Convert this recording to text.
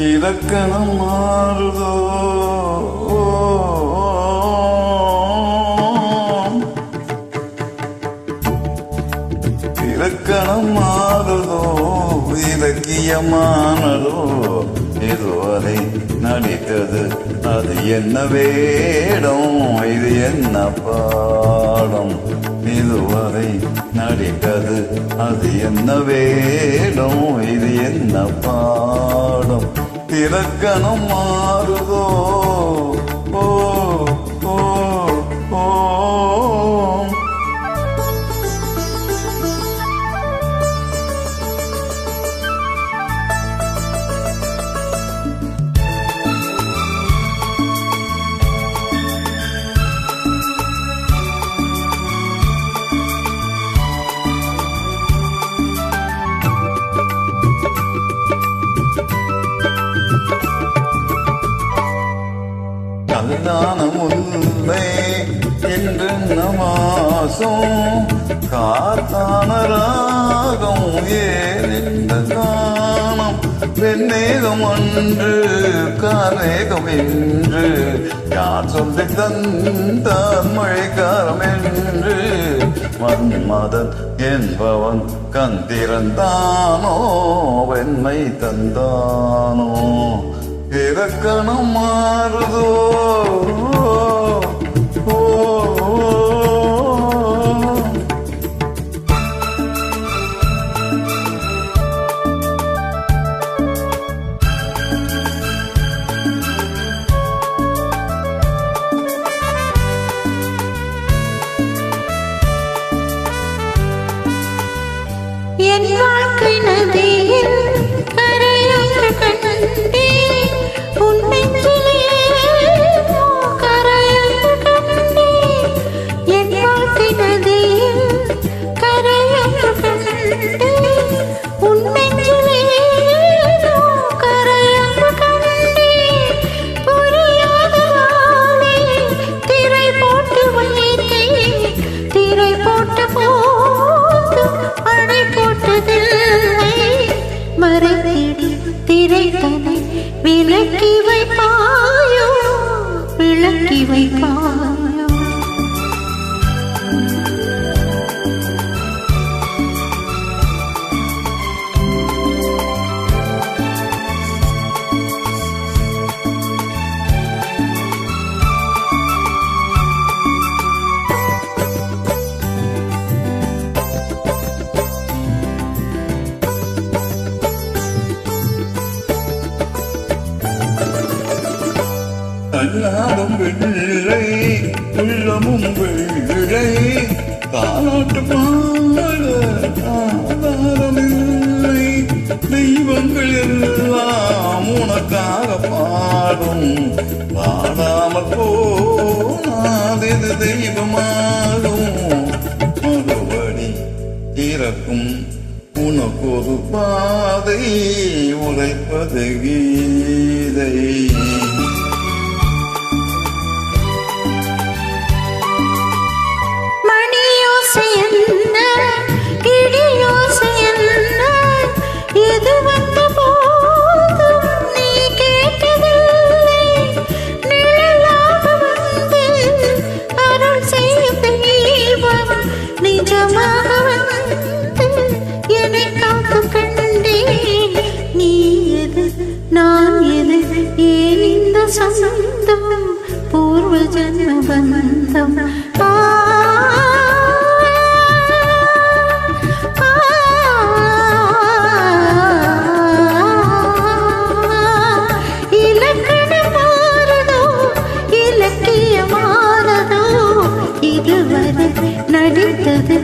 இலக்கணம் மாறுதோ இலக்கணம் மாறுதோ இலக்கியமானதோ இதுவரை நடித்தது அது என்ன வேடம் இது என்ன பாடம் இதுவரை நடித்தது அது என்ன வேடம் இது என்ன பாடம் இலக்கணம் மாறுதோ ஓ ஓ ஓ கல்யாண முல்லை என்று நமாசம் காத்தான ராகம் ஏன் இந்த காணம் வெண்ணேகம் அன்று காரேகம் என்று யார் சொல்லி தந்தார் மழைக்காரம் என்று மன்மதன் என்பவன் கந்திரந்தானோ வெண்மை தந்தானோ இலக்கணம் மாறுதோ என் வாழ்க்கை நதியில் கரையொன்று கண்டே உன் நெஞ்சிலே கரையொன்று கண்டே என் வாழ்க்கை நதியில் கரையொன்று கண்டே உன் நெஞ்சிலே கரையொன்று கண்டே புரியாத வாழே திரை போட்டு வைத்தே திரை போட்டு அணை போட்டதில்லை மறைத்திடு திரைத்தனை விலக்கி வைப்பாயோ விளக்கி வைப்பாயோ கண்ணாடும் வெள்ளை உள்ளமும் வெள்ளை தாலாட்டு பாட ஆதாரமில்லை தெய்வங்கள் எல்லாம் உனக்காக பாடும் பாடாமல் போனாதது தெய்வமாகும் மறுபடி திறக்கும் உனக்கொரு பாதை உரைப்பது கீதை சொந்தம் பூர்வ ஜன்ம பந்தம் இலக்கணம் மாறுதோ இலக்கியமானதோ இதுவரை நடித்தது